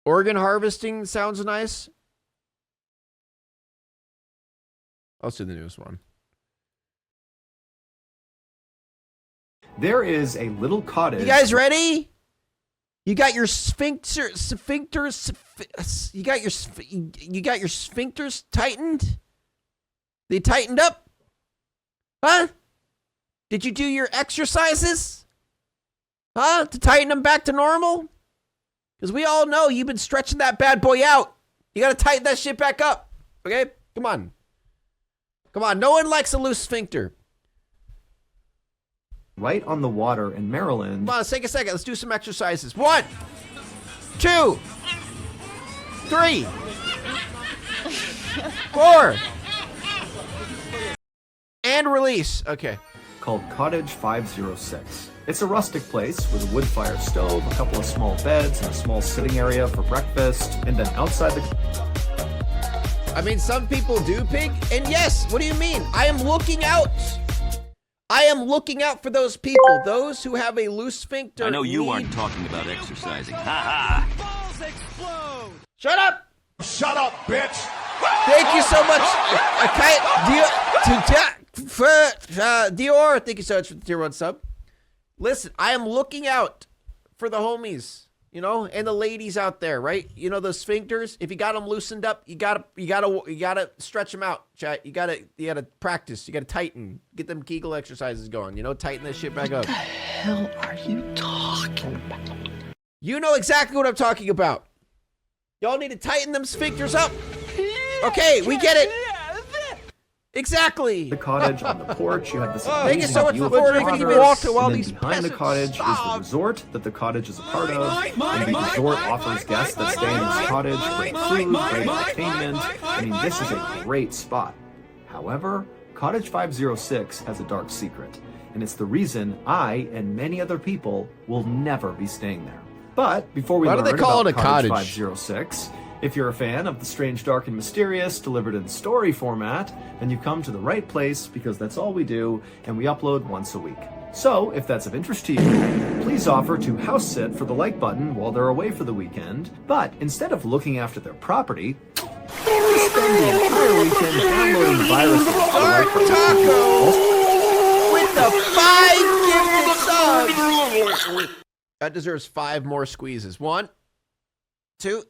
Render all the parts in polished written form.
Organ harvesting sounds nice. Let's do the newest one. There is a little cottage. You guys ready? You got your sphincters. You got your sphincters tightened. They tightened up, huh? Did you do your exercises, huh, to tighten them back to normal? Because we all know you've been stretching that bad boy out. You got to tighten that shit back up. Okay, come on. Come on. No one likes a loose sphincter. Right on the water in Maryland. Come on, let's take a second. Let's do some exercises. 1, 2, 3, 4. And release. Okay. Called Cottage 506. It's a rustic place with a wood fire stove, a couple of small beds, and a small sitting area for breakfast. And then outside the... I mean, some people do pig. And yes, what do you mean? I am looking out. I am looking out for those people, those who have a loose sphincter. I know you aren't talking about exercising. Ha ha! Balls explode! Shut up! Shut up, bitch! Thank you so much, Dior. Thank you so much for the tier 1 sub. Listen, I am looking out for the homies, you know, and the ladies out there, right? You know those sphincters. If you got them loosened up, you gotta stretch them out, chat. You gotta practice. You gotta tighten. Get them Kegel exercises going. You know, tighten that shit back up. What the hell are you talking about? You know exactly what I'm talking about. Y'all need to tighten them sphincters up. Okay, we get it. Exactly. The cottage on the porch, you have this Thank you so much view for of the making me water, walk to all and then these behind the peasants. cottage is the resort that the cottage is a part of, and the resort offers guests that stay in this cottage great food, great entertainment. I mean, this is a great spot. However, Cottage 506 has a dark secret, and it's the reason I and many other people will never be staying there. But before we Why do learn they call about it a cottage? 506, if you're a fan of the strange, dark, and mysterious delivered in story format, then you've come to the right place because that's all we do, and we upload once a week. So, if that's of interest to you, please offer to house sit for the like button while they're away for the weekend, but instead of looking after their property, just spend the entire weekend downloading viruses. Dark Taco with the 5 gifted subs. That deserves 5 more squeezes. 1, 2,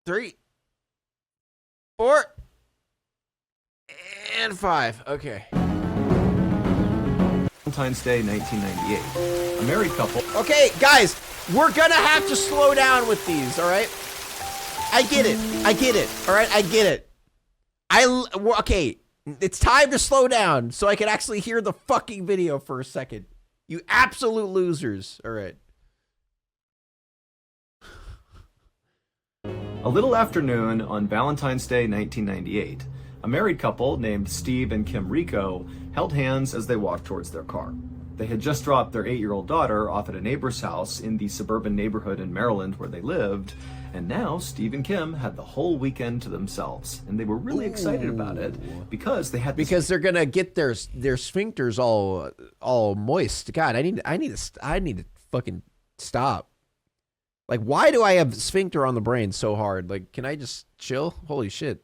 3, 4, and 5. Okay. Valentine's Day 1998. A married couple. Okay, guys, we're gonna have to slow down with these, all right? I get it. I get it. All right, I get it. Okay, it's time to slow down so I can actually hear the fucking video for a second. You absolute losers. All right. A little afternoon on Valentine's Day 1998, a married couple named Steve and Kim Rico held hands as they walked towards their car. They had just dropped their 8-year-old daughter off at a neighbor's house in the suburban neighborhood in Maryland where they lived, and now Steve and Kim had the whole weekend to themselves, and they were really excited about it because they had because they're gonna get their sphincters all moist. God, I need to fucking stop. Like, why do I have sphincter on the brain so hard? Like, can I just chill? Holy shit.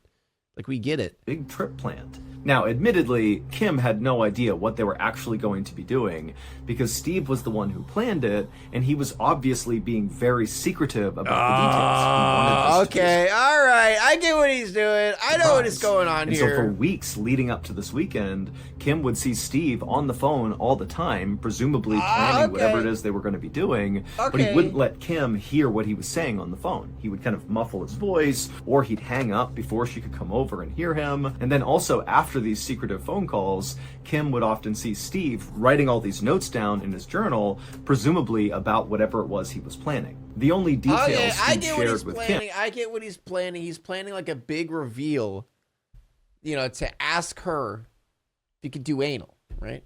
Like, we get it. big trip planned. Now, admittedly, Kim had no idea what they were actually going to be doing because Steve was the one who planned it, and he was obviously being very secretive about the details. He wanted this to Okay, all right. I get what he's doing. I know what is going on and here. so for weeks leading up to this weekend, Kim would see Steve on the phone all the time, presumably planning whatever it is they were going to be doing, but he wouldn't let Kim hear what he was saying on the phone. He would kind of muffle his voice, or he'd hang up before she could come over and hear him. And then also after these secretive phone calls, Kim would often see Steve writing all these notes down in his journal, presumably about whatever it was he was planning. The only details Steve shared with Kim. I get what he's planning. He's planning like a big reveal, you know, to ask her if he could do anal, right?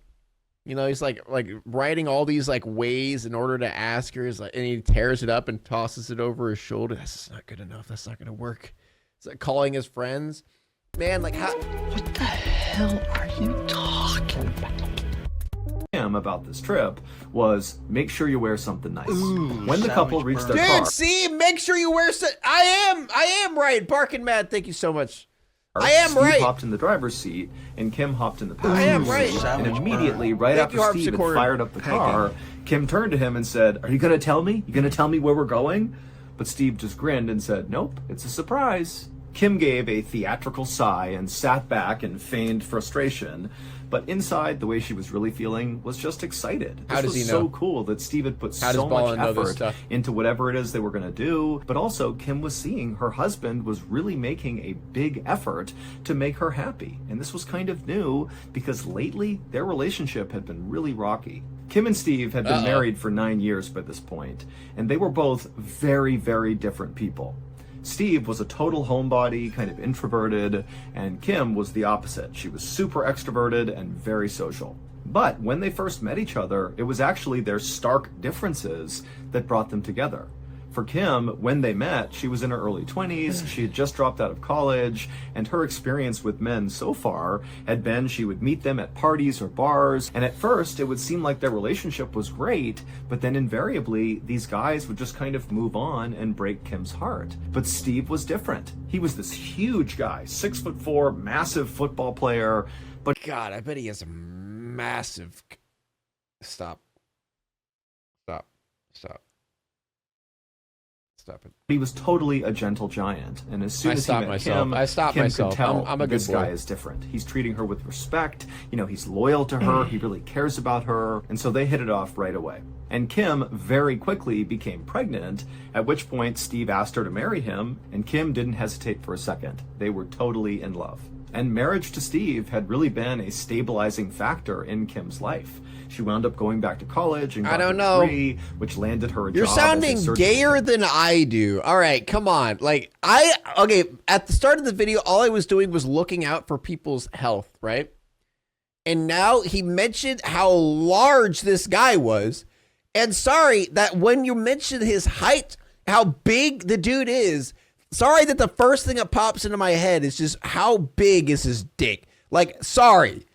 You know, he's like writing all these like ways in order to ask her. He's like, and he tears it up and tosses it over his shoulder. That's not good enough. That's not gonna work. It's like calling his friends. Man, like how? What the hell are you talking about? Kim about this trip was make sure you wear something nice. When the couple reached their car, see, make sure you wear I am right. Barking Mad, thank you so much. I am Steve right. hopped in the driver's seat and Kim hopped in the passenger I am right. seat. And immediately, right Thank after you, Steve had harpsichord. fired up the car, Kim turned to him and said, "Are you going to tell me? You going to tell me where we're going?" But Steve just grinned and said, "Nope, it's a surprise." Kim gave a theatrical sigh and sat back and feigned frustration. But inside, the way she was really feeling was just excited. How This does was he know? so cool that Steve had put How does so much Ballin know this effort stuff? into whatever it is they were going to do. But also, Kim was seeing her husband was really making a big effort to make her happy. And this was kind of new because lately, their relationship had been really rocky. Kim and Steve had been married for 9 years by this point, and they were both very, very different people. Steve was a total homebody, kind of introverted, and Kim was the opposite. She was super extroverted and very social. But when they first met each other, it was actually their stark differences that brought them together. For Kim, when they met, she was in her early 20s, she had just dropped out of college, and her experience with men so far had been she would meet them at parties or bars, and at first it would seem like their relationship was great, but then invariably these guys would just kind of move on and break Kim's heart. But Steve was different. He was this huge guy, 6'4", massive football player, but God, I bet he has a massive. Stop. Stop it. he was totally a gentle giant, and as soon I as he stopped met myself. Kim, I stopped Kim myself. could tell I'm a good this boy. guy is different. He's treating her with respect. You know, he's loyal to her. He really cares about her, and so they hit it off right away. And Kim very quickly became pregnant, at which point Steve asked her to marry him, and Kim didn't hesitate for a second. They were totally in love. And marriage to Steve had really been a stabilizing factor in Kim's life. She wound up going back to college and got don't her know. degree, which landed her a You're job as a sounding surgeon. gayer than I do. All right, come on. Like okay, at the start of the video, all I was doing was looking out for people's health, right? And now he mentioned how large this guy was. And sorry that when you mention his height, how big the dude is, sorry that the first thing that pops into my head is just how big is his dick. Like, sorry.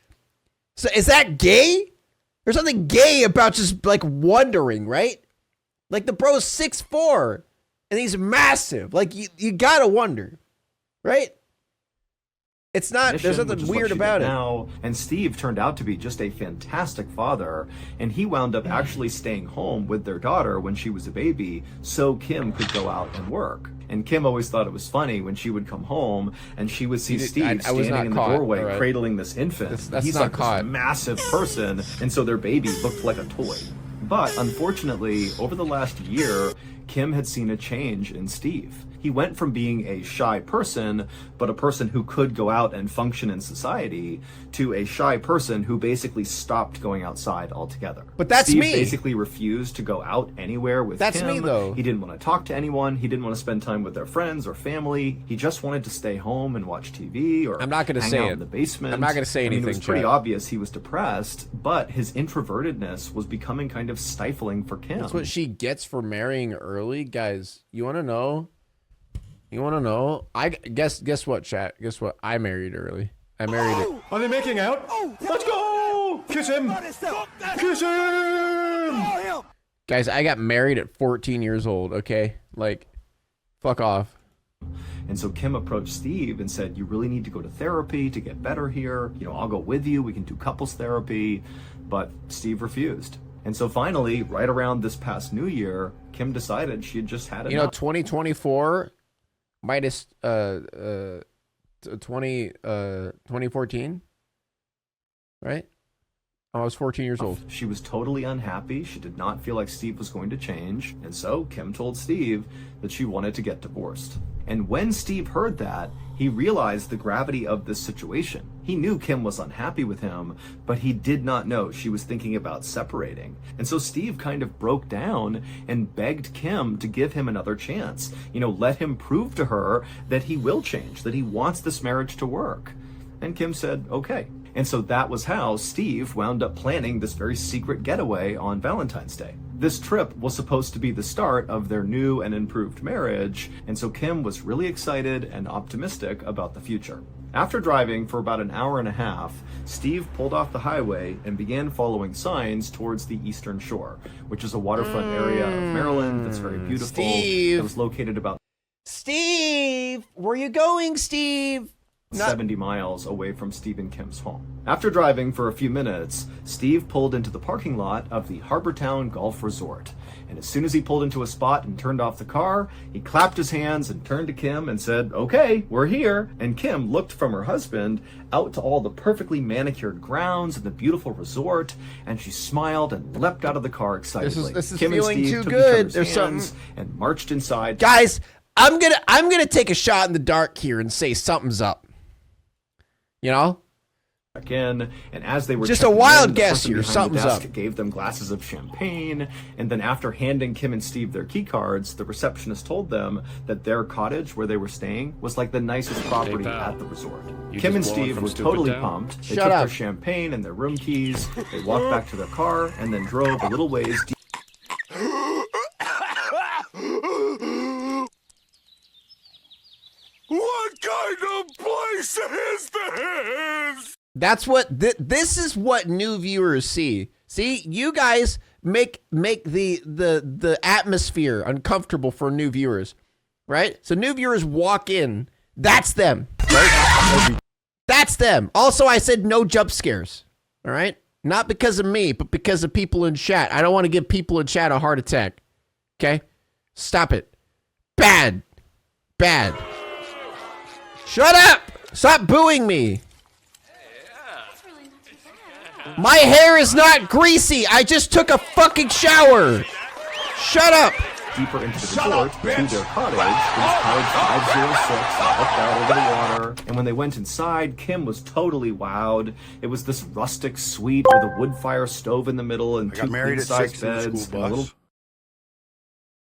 So is that gay? There's something gay about just like wondering, right? Like the bro's 6'4" and he's massive. Like you gotta wonder, right? It's not. There's Mission, which nothing is what weird she about did it. now. And Steve turned out to be just a fantastic father, and he wound up actually staying home with their daughter when she was a baby, so Kim could go out and work. And Kim always thought it was funny when she would come home and she would see Steve I was standing not in the caught, doorway all right. cradling this infant. That's He's not like caught. this massive person, and so their baby looked like a toy. But unfortunately, over the last year, Kim had seen a change in Steve. He went from being a shy person, but a person who could go out and function in society, to a shy person who basically stopped going outside altogether. But that's Steve me. basically refused to go out anywhere with That's Kim. me, though. He didn't want to talk to anyone. He didn't want to spend time with their friends or family. He just wanted to stay home and watch TV or I'm not gonna hang say out it. in the basement. I'm not gonna say I mean, it anything, was pretty Chad. obvious he was depressed, but his introvertedness was becoming kind of stifling for Kim. That's what she gets for marrying early, guys. You want to know? You want to know? I guess what, chat? Guess what? I married early. I married it. Are they making out? Let's go! Kiss him! Kiss him! Guys, I got married at 14 years old, okay? Like, fuck off. And so Kim approached Steve and said, "You really need to go to therapy to get better here. You know, I'll go with you. We can do couples therapy." But Steve refused. And so finally, right around this past New Year, Kim decided she had just had enough. You know, 2024 minus 2014, right? I was 14 years old. She was totally unhappy. She did not feel like Steve was going to change. And so Kim told Steve that she wanted to get divorced. And when Steve heard that, he realized the gravity of this situation. He knew Kim was unhappy with him, but he did not know she was thinking about separating. And so Steve kind of broke down and begged Kim to give him another chance. You know, let him prove to her that he will change, that he wants this marriage to work. And Kim said, okay. And so that was how Steve wound up planning this very secret getaway on Valentine's Day. This trip was supposed to be the start of their new and improved marriage, and so Kim was really excited and optimistic about the future. After driving for about an hour and a half, Steve pulled off the highway and began following signs towards the Eastern Shore, which is a waterfront area of Maryland that's very beautiful. Steve. That was located about Steve, where you going, Steve? 70 miles away from Steve and Kim's home. After driving for a few minutes, Steve pulled into the parking lot of the Harbortown Golf Resort. And as soon as he pulled into a spot and turned off the car, he clapped his hands and turned to Kim and said, "Okay, we're here." And Kim looked from her husband out to all the perfectly manicured grounds and the beautiful resort, and she smiled and leapt out of the car excitedly. This is Kim feeling and Steve too took good. each other's There's hands something. and marched inside. Guys, I'm gonna take a shot in the dark here and say something's up. You know? Back in, and as they were Just a checking wild in, the guess person here, behind something's the desk up. gave them glasses of champagne, and then after handing Kim and Steve their key cards, the receptionist told them that their cottage where they were staying was like the nicest property at the resort. Kim and Steve were totally pumped. They Shut took up. their champagne and their room keys, they walked back to their car, and then drove a little ways deep. What kind of place is this? That's what this is what new viewers see. See, you guys make the atmosphere uncomfortable for new viewers, right? So new viewers walk in, that's them, right? That's them. Also, I said no jump scares, all right? Not because of me, but because of people in chat. I don't want to give people in chat a heart attack. Okay? Stop it. Bad. Bad. Shut up! Stop booing me. My hair is not greasy. I just took a fucking shower. Shut up. Deeper into the resort to their cottage. It was cottage 506, looked out over the water. And when they went inside, Kim was totally wowed. It was this rustic suite with a wood fire stove in the middle and two queen-size beds and a little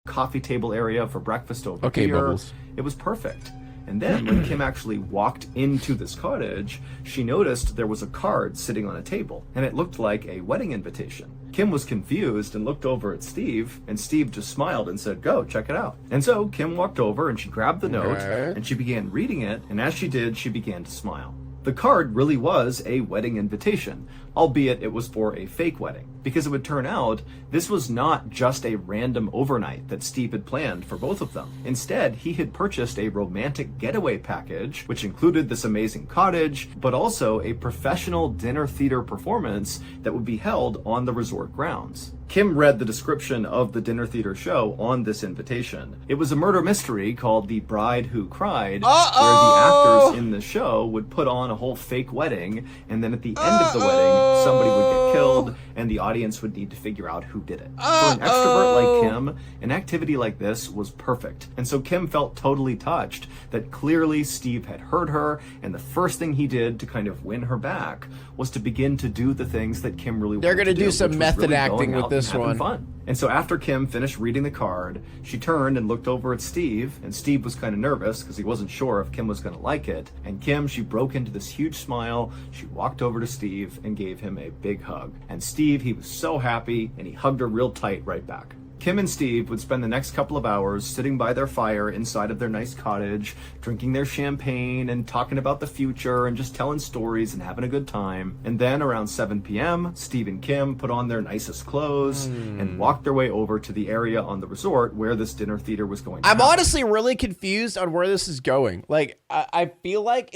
coffee table area for breakfast over here. Bubbles. It was perfect. And then when Kim actually walked into this cottage, she noticed there was a card sitting on a table, and it looked like a wedding invitation. Kim was confused and looked over at Steve, and Steve just smiled and said, "Go, check it out." And so Kim walked over and she grabbed the note, and she began reading it, and as she did, she began to smile. The card really was a wedding invitation, albeit it was for a fake wedding, because it would turn out this was not just a random overnight that Steve had planned for both of them. Instead, he had purchased a romantic getaway package, which included this amazing cottage, but also a professional dinner theater performance that would be held on the resort grounds. Kim read the description of the dinner theater show on this invitation. It was a murder mystery called The Bride Who Cried, where the actors in the show would put on a whole fake wedding, and then at the end of the wedding, somebody would get killed, and the audience would need to figure out who did it. For an extrovert like Kim, an activity like this was perfect. And so Kim felt totally touched that clearly Steve had heard her, and the first thing he did to kind of win her back was to begin to do the things that Kim really wanted to do. They're going to do some which was method really acting going with out this and having one. fun. And so after Kim finished reading the card, she turned and looked over at Steve, and Steve was kind of nervous because he wasn't sure if Kim was going to like it. And Kim, she broke into this huge smile. She walked over to Steve and gave him a big hug. And Steve, he was so happy, and he hugged her real tight right back. Kim and Steve would spend the next couple of hours sitting by their fire inside of their nice cottage, drinking their champagne and talking about the future and just telling stories and having a good time. And then around 7 p.m., Steve and Kim put on their nicest clothes and walked their way over to the area on the resort where this dinner theater was going to I'm happen. honestly really confused on where this is going. Like, I feel like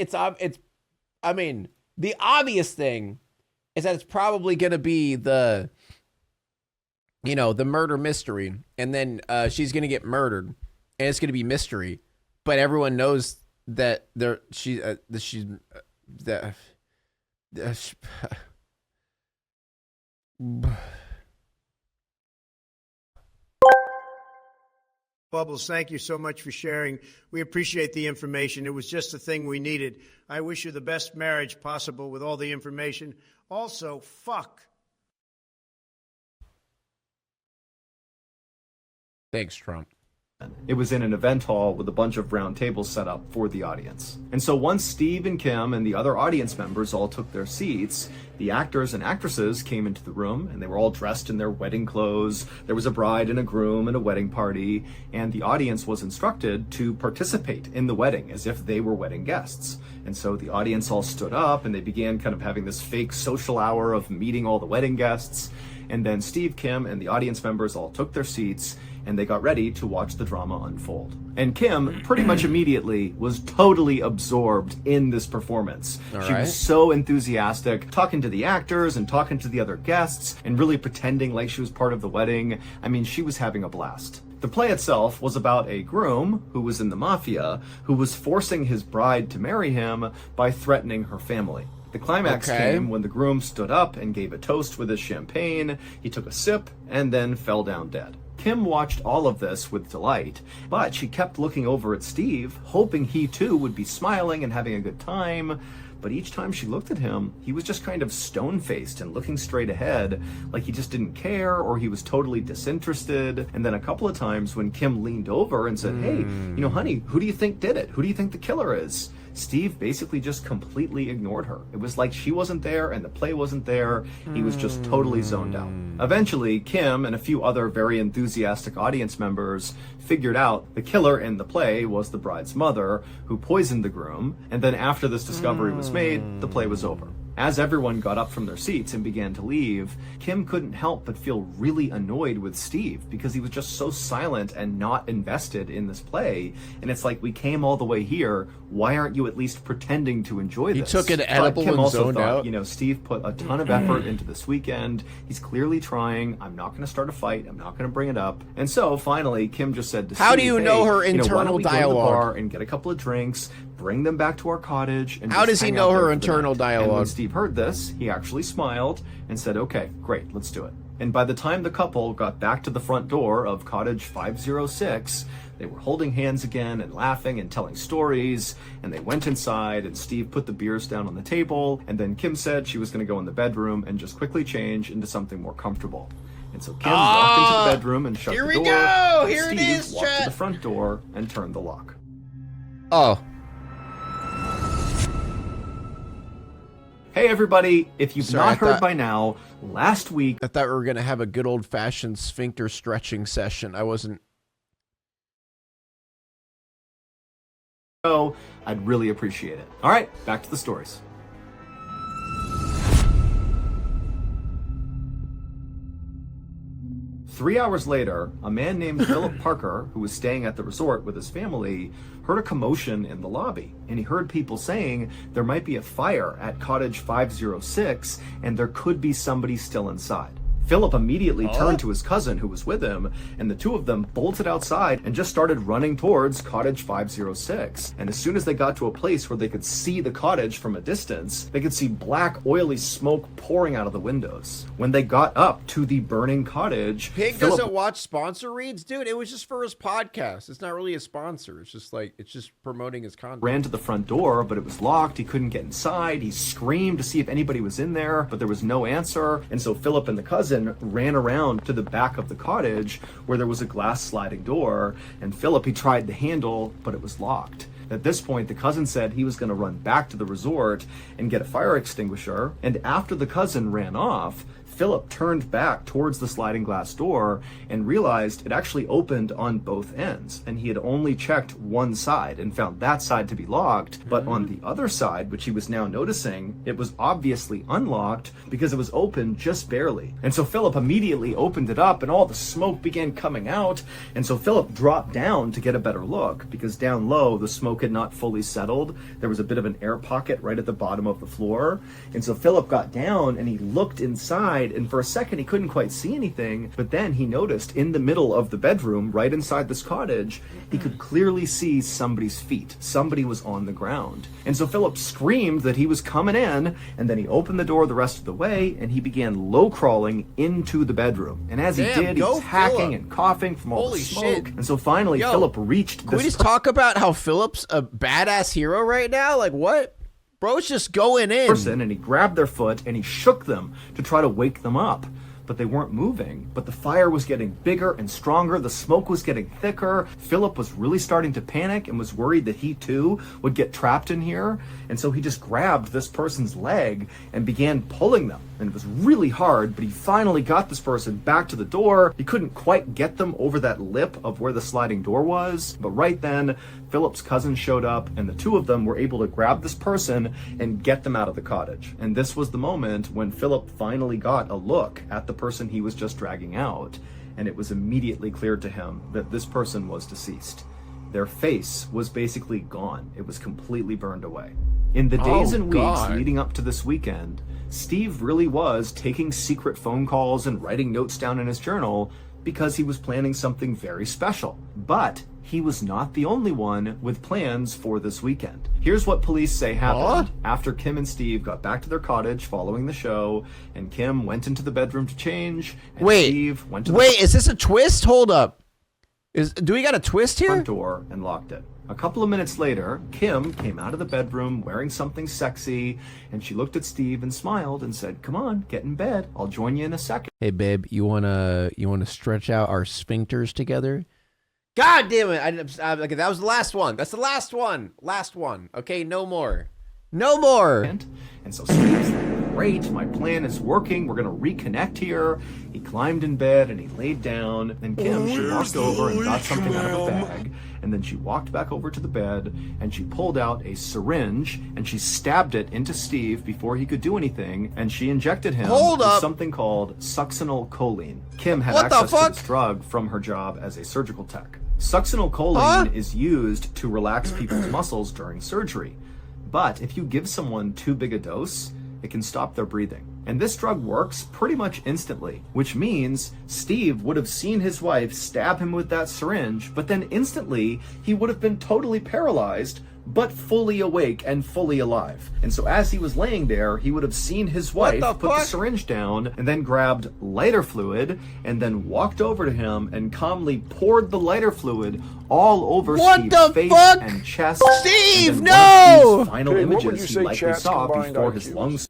I mean, the obvious thing is that it's probably going to be the murder mystery, and then she's going to get murdered, and it's going to be mystery, but everyone knows that Bubbles, thank you so much for sharing. We appreciate the information. It was just the thing we needed. I wish you the best marriage possible with all the information. Also, fuck. Thanks, Trump. It was in an event hall with a bunch of round tables set up for the audience. And so once Steve and Kim and the other audience members all took their seats, the actors and actresses came into the room, and they were all dressed in their wedding clothes. There was a bride and a groom and a wedding party, and the audience was instructed to participate in the wedding as if they were wedding guests. And so the audience all stood up, and they began kind of having this fake social hour of meeting all the wedding guests. And then Steve, Kim, and the audience members all took their seats, and they got ready to watch the drama unfold. And Kim, pretty much immediately, was totally absorbed in this performance. She was so enthusiastic, talking to the actors and talking to the other guests, and really pretending like she was part of the wedding. I mean, she was having a blast. The play itself was about a groom who was in the mafia, who was forcing his bride to marry him by threatening her family. The climax came when the groom stood up and gave a toast with his champagne. He took a sip and then fell down dead. Kim watched all of this with delight, but she kept looking over at Steve, hoping he too would be smiling and having a good time. But each time she looked at him, he was just kind of stone-faced and looking straight ahead, like he just didn't care or he was totally disinterested. And then a couple of times when Kim leaned over and said, "Hey, honey, who do you think did it? Who do you think the killer is?" Steve basically just completely ignored her. It was like she wasn't there and the play wasn't there. He was just totally zoned out. Eventually, Kim and a few other very enthusiastic audience members figured out the killer in the play was the bride's mother, who poisoned the groom. And then after this discovery was made, the play was over. As everyone got up from their seats and began to leave, Kim couldn't help but feel really annoyed with Steve because he was just so silent and not invested in this play. And it's like, we came all the way here. Why aren't you at least pretending to enjoy this? He took an edible Kim and also zoned thought, out. Steve put a ton of effort into this weekend. He's clearly trying. I'm not going to start a fight. I'm not going to bring it up. And so finally, Kim just said to Steve, how do you know her why internal don't we go to the dialogue? bar and get a couple of drinks, bring them back to our cottage, and how just does he hang know out there her for the internal night. dialogue? And when Steve heard this, he actually smiled and said, "Okay, great, let's do it." And by the time the couple got back to the front door of cottage 506, they were holding hands again and laughing and telling stories. And they went inside, and Steve put the beers down on the table. And then Kim said she was going to go in the bedroom and just quickly change into something more comfortable. And so Kim walked into the bedroom and shut the door. Here we go! Here Steve it is, walked to chat! the front door and turned the lock. Oh. Hey everybody, if you've Sorry, not heard by now, last week I thought we were going to have a good old-fashioned sphincter stretching session. I wasn't... I'd really appreciate it. All right, back to the stories. Three hours later, a man named Philip Parker, who was staying at the resort with his family, heard a commotion in the lobby, and he heard people saying there might be a fire at cottage 506 and there could be somebody still inside. Philip immediately turned to his cousin who was with him, and the two of them bolted outside and just started running towards cottage 506. And as soon as they got to a place where they could see the cottage from a distance, they could see black, oily smoke pouring out of the windows. When they got up to the burning cottage, Pig Philip doesn't watch sponsor reads? Dude, it was just for his podcast. It's not really a sponsor. It's just like, it's just promoting his content. ran to the front door, but it was locked. He couldn't get inside. He screamed to see if anybody was in there, but there was no answer. And so Philip and the cousin ran around to the back of the cottage where there was a glass sliding door. And Philip, he tried the handle, but it was locked. At this point, the cousin said he was going to run back to the resort and get a fire extinguisher. And after the cousin ran off, Philip turned back towards the sliding glass door and realized it actually opened on both ends, and he had only checked one side and found that side to be locked, but on the other side, which he was now noticing, it was obviously unlocked because it was open just barely. And so Philip immediately opened it up and all the smoke began coming out, and so Philip dropped down to get a better look because down low the smoke had not fully settled. There was a bit of an air pocket right at the bottom of the floor, and so Philip got down and he looked inside, and for a second he couldn't quite see anything, but then he noticed in the middle of the bedroom, right inside this cottage, he could clearly see somebody's feet. Somebody was on the ground. And so Philip screamed that he was coming in, and then he opened the door the rest of the way, and he began low crawling into the bedroom. And as he did, he was hacking and coughing from all the smoke. And so finally, Philip reached Can we just talk about how Philip's a badass hero right now? Like, what? Bro's just going in. Person, and he grabbed their foot and he shook them to try to wake them up. But but they weren't moving. But the fire was getting bigger and stronger. The smoke was getting thicker. Philip was really starting to panic and was worried that he too would get trapped in here. And so he just grabbed this person's leg and began pulling them. And it was really hard, but he finally got this person back to the door. He couldn't quite get them over that lip of where the sliding door was. But right then, Philip's cousin showed up, and the two of them were able to grab this person and get them out of the cottage. And this was the moment when Philip finally got a look at the person he was just dragging out, and it was immediately clear to him that this person was deceased. Their face was basically gone. It was completely burned away. In the days and weeks leading up to this weekend, Steve really was taking secret phone calls and writing notes down in his journal because he was planning something very special. But he was not the only one with plans for this weekend. Here's what police say happened after Kim and Steve got back to their cottage following the show, and Kim went into the bedroom to change, and Steve went to the is this a twist? Hold up. Do we got a twist here? front door and locked it. A couple of minutes later, Kim came out of the bedroom wearing something sexy, and she looked at Steve and smiled and said, "Come on, get in bed. I'll join you in a second." Hey babe, you wanna stretch out our sphincters together? God damn it! Okay, that was the last one. That's the last one. Last one. Okay, no more. No more. And so Steve's like, "Great, my plan is working. We're gonna reconnect here." He climbed in bed and he laid down. And Kim, she walked over and got something out of a bag. And then she walked back over to the bed and she pulled out a syringe and she stabbed it into Steve before he could do anything. And she injected him with something called succinylcholine. Kim had access to this drug from her job as a surgical tech. Succinylcholine is used to relax people's muscles during surgery. But if you give someone too big a dose, it can stop their breathing. And this drug works pretty much instantly, which means Steve would have seen his wife stab him with that syringe, but then instantly he would have been totally paralyzed, but fully awake and fully alive. And so as he was laying there, he would have seen his wife put the syringe down and then grabbed lighter fluid and then walked over to him and calmly poured the lighter fluid all over Steve's face and chest. Steve, and no! One of these final images he likely saw before his lungs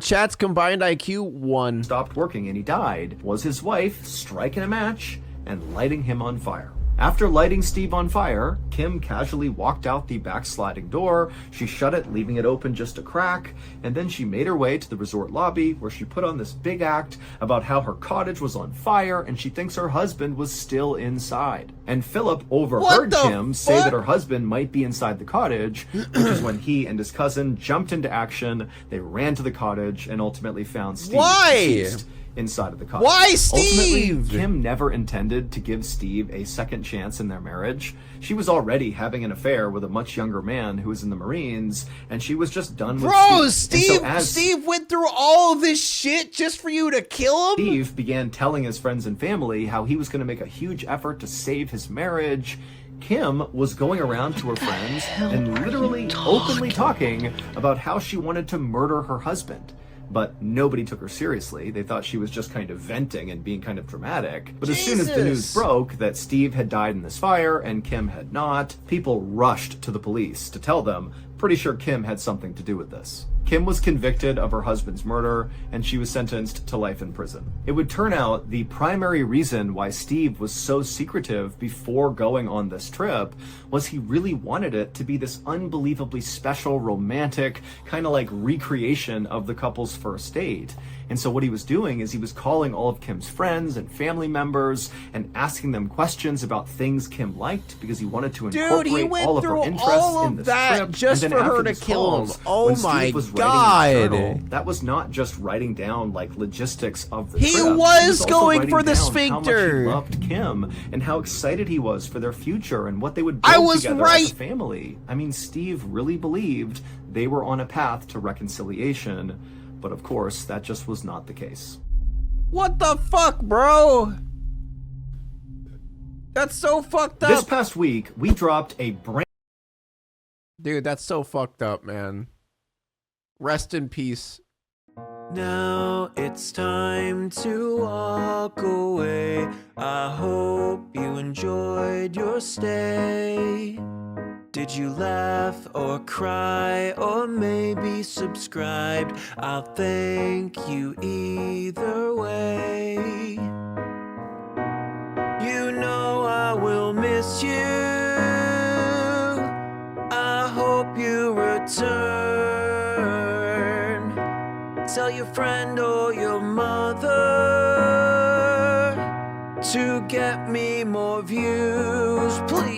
chat's combined IQ 1 stopped working and he died was his wife striking a match and lighting him on fire. After lighting Steve on fire, Kim casually walked out the back sliding door. She shut it, leaving it open just a crack, and then she made her way to the resort lobby where she put on this big act about how her cottage was on fire and she thinks her husband was still inside. And Philip overheard Kim say that her husband might be inside the cottage, which is when he and his cousin jumped into action. They ran to the cottage and ultimately found Steve deceased inside of the cottage. Why, Steve? Ultimately, Kim never intended to give Steve a second chance in their marriage. She was already having an affair with a much younger man who was in the Marines, and she was just done with Steve. Steve went through all of this shit just for you to kill him? Steve began telling his friends and family how he was going to make a huge effort to save his marriage. Kim was going around to her friends and literally openly talking about how she wanted to murder her husband. But nobody took her seriously. They thought she was just kind of venting and being kind of dramatic. But as soon as the news broke that Steve had died in this fire and Kim had not, people rushed to the police to tell them, pretty sure Kim had something to do with this. Kim was convicted of her husband's murder, and she was sentenced to life in prison. It would turn out the primary reason why Steve was so secretive before going on this trip was he really wanted it to be this unbelievably special, romantic, kind of like recreation of the couple's first date. And so what he was doing is he was calling all of Kim's friends and family members and asking them questions about things Kim liked because he wanted to incorporate all of her interests in this trip. Just for her to kill him. Oh my God. That was not just writing down like logistics of the trip. He was going for the sphincter. How much he loved Kim and how excited he was for their future and what they would build together as a family. I mean, Steve really believed they were on a path to reconciliation. But of course, that just was not the case. What the fuck, bro? That's so fucked up. This past week, we dropped a brand... Dude, that's so fucked up, man. Rest in peace. Now it's time to walk away. I hope you enjoyed your stay. Did you laugh or cry or maybe subscribed? I'll thank you either way. You know I will miss you. I hope you return. Tell your friend or your mother to get me more views, please.